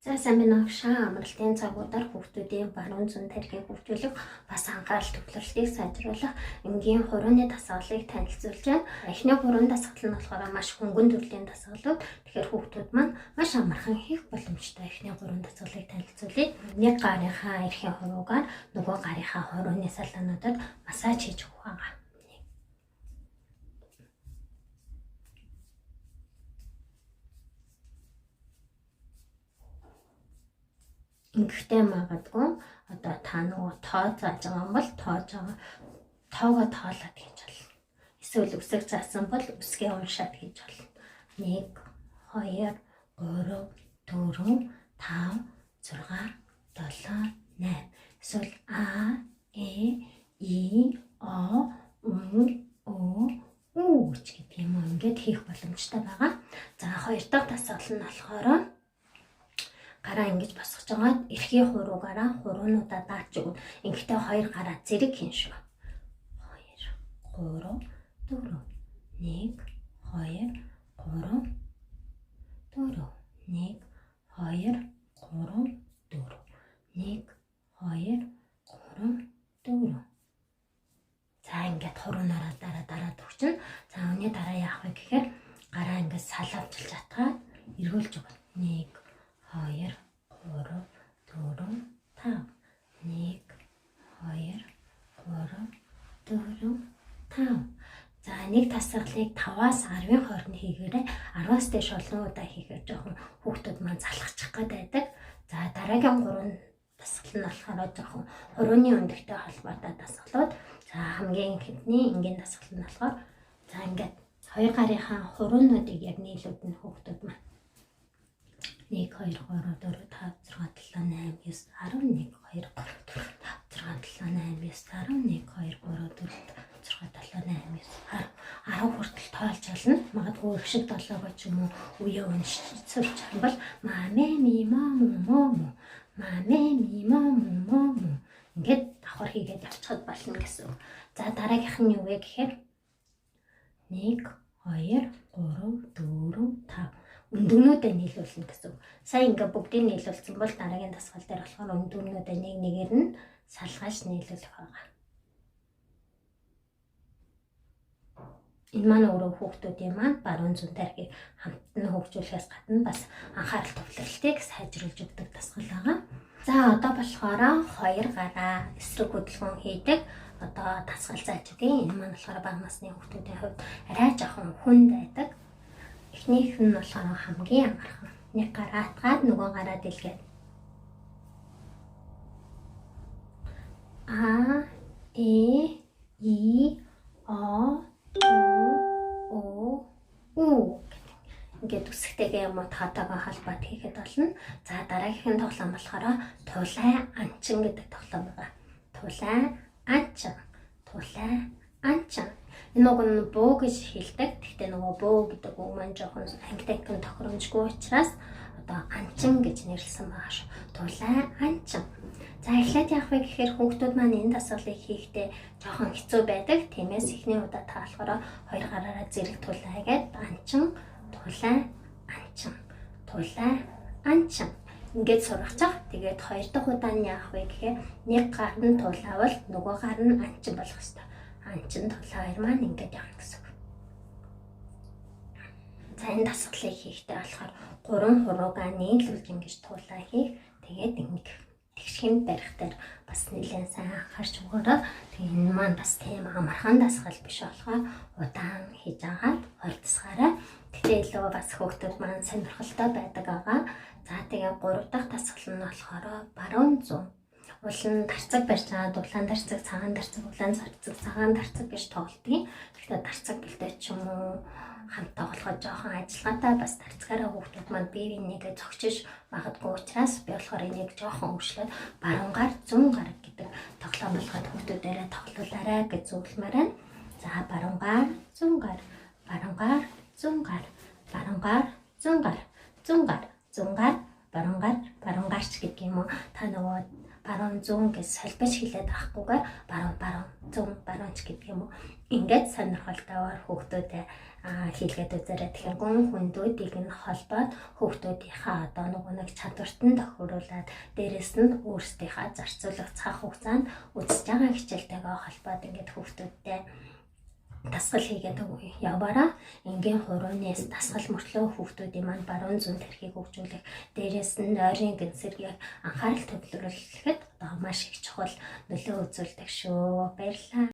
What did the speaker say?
За сайн байна уу? Шаа амралтын цагуудаар хүүхдүүдийн баруун зүүн тархийг хөгжүүлэх бас анхаарал төвлөрөлтийг сайжруулах энгийн хурууны дасгалыг танилцуулж байна. Эхний хуруун дасгал нь болохоор маш хөнгөн төрлийн дасгалууд. Тэгэхээр хүүхдүүд маань маш амархан хийх боломжтой эхний хуруун дасгалыг танилцуулъя. Нэг гарынхаа эрхийн хуруугаар нөгөө гарынхаа хурууны салаануудад массаж хийж өгөх байгаа. Ингэхдээ магадгүй одоо та нөгөө тоо зааж байгаа юм бол тоогоо тоолоод хийж болно. Эсвэл үсэг заасан бол үсгээ уншаад хийж болно. 1 2 3 4 5 6 7 8 эсвэл а э и о у ч гэдэг юм уу ингээд хийх боломжтой байгаа. За хоёр дахь дасгал нь болохоор гараа ингэж босгож байгаа эрхийн хуруугаараа хуруунуудаа дааж өгнө. Ингэхдээ хоёр гараа зэрэг хийн шүү. 2 3 4 1 2 3 4 1 2 3 4 1 2 3 4. За ингээд хуруунаараа дараа төгчнө. За үүний дараа яах вэ гэхээр гараа ингээд салавчилж атгаад эргүүлж өгнө. 1 2 3 4 5 1 2 3 4 5. За нэг тасгалыг 5-аас 10-ын хооронд хийгээрэй. 10-аас дээш олон удаа хийхээр жоохон хүүхдүүд маань залхачих гээд байдаг. За дараагийн 3 дасгал нь болохоор жоохон хурууны өндөгтэй холбоотой дасгалууд. За хамгийн ихний энгийн дасгал нь болохоор за ингээд хоёр гарынхаа хуруунуудыг яг нийлүүлнэ хүүхдүүд маань. 1 2 3 4 5 6 7 8 9 11 2 3 4 5 6 7 8 9 11 2 3 4 6 7 8 9 10 хүртэл тоолж олно. Магадгүй их шиг 7-гоо ч юм уу үе уншиж бол маме ми момо маме ми момо ингээд давхар хийгээд явчихад болно гэсэн. За дараагийнх нь юу вэ гэхээр 1 2 3 4 5 өндөгнүүдээ нийлүүлнэ гэсэн. Сайн ингээ бүгдийг нийлүүлсэн бол дараагийн дасгал дээр болохоор өндөгнүүдээ нэг нэгээр нь салгаж нийлүүлэх байгаа. Энэ маань өөрөө хүүхдүүдийн маань баруун зүүн тархийг хамтан хөгжүүлэхээс гадна бас анхаарал төвлөрөлтийг сайжруулж өгдөг дасгал байгаа. За одоо болохоор хоёр гараа эсрэг хөдөлгөөн хийдэг одоо дасгал зааж өгье. Энэ маань болохоор бага насны хүүхдүүдийн хувьд арай жоохон хүнд байдаг. Эхнийх нь болохоор хамгийн амархан. Нэг гараа атгаад нөгөө гараа дэлгээд. А э и о у ингээд үсгтэйгээ юм уу таатайгаа холбоод хийхэд болно. За дараагийнх нь тоглоом болохоор тулай анчин гэдэг тоглоом байгаа. Тулай анчин. Энэ үг нь бөө гэж хэлдэг. Гэхдээ нөгөө бөө гэдэг үг маань жоохон англи тохиромжгүй учраас одоо анчин гэж нэрлсэн байгаа шүү. Тулай анчин. За эхлээд яах вэ гэхээр хүүхдүүд маань энэ дасгалыг хийхдээ жоохон хэцүү байдаг. Тиймээс эхний удаа та болохоор хоёр гараараа зэрэг тулайгээд анчин, тулай, анчин ингээд сургацах. Тэгээд хоёр дахь удаа нь яах вэ гэхээр нэг гар нь тулайвал нөгөө гар нь анчин болох ёстой. Анчин тулай хоёр маань ингээд явах гэсэн. За энэ дасгалыг хийхдээ болохоор 3 хуруугаа нийлүүлж ингэж тулай хийх. Тэгээд ингэ тэгшхэн барих дээр бас нэлээд сайн анхаарч өгөөрэй. Тэгээ энэ маань бас тийм амархан дасгал биш болохоор удаан хийж агаад оролцгаарай. Тэгтээ илүү бас хүүхдүүд маань сонирхолтой байдаг байгаа. За тэгээ 3 дахь дасгал нь болохоор баруун зүүн. Улаан дарцаг барьж аваад улаан дарцаг, цагаан дарцаг, улаан зарцаг, цагаан дарцаг гэж тоглодгийг. Гэхдээ дарцаг гэлтэй ч юм уу хамт тоглоход жоохон ажиллагаатай бас дарцгаараа хүүхдүүд маань бие бинийгээ зогчиж магадгүй учраас би болохоор энийг жоохон өөрчлөөд баруун гар, зүүн гар гэдэг тоглоом болгоод хүүхдүүдээрээ тоглуулаарай гэж зөвлөмөр байна. За баруун гар, зүүн гар, баруун гар, зүүн гар, баруун гар, зүүн гар, зүүн гар, зүүн гар, баруун гарч гэдэг юм уу. Та нөгөө баруун зүүн гэж солбож хэлээд авахгүйгээр баруун 100 баруунч гэдэг юм уу. Ингээд сонирхолтойгоор хүүхдүүдэд хийлгээд үзээрэй. Тэгэхээр гүн хүндүүдийг нь холбоод хүүхдүүдийнхаа одоо нэг чадварт нь тохируулаад дээрэс нь өөрсдийнхээ зарцуулах цаг хугацаанд үзэж байгаа хичээлтэйгээ холбоод ингээд хүүхдүүдтэй дасгал хийгээд яваараа энгийн хурууны дасгал мөртлөө хүүхдүүдийн маань баруун зүүн тэрхийг хөгжүүлэх, дээрээс нь ойрын гэнсэргийг анхаарал төвлөрүүлэхэд одоо маш их чухал нөлөө үзүүлдэг шүү. Баярлалаа.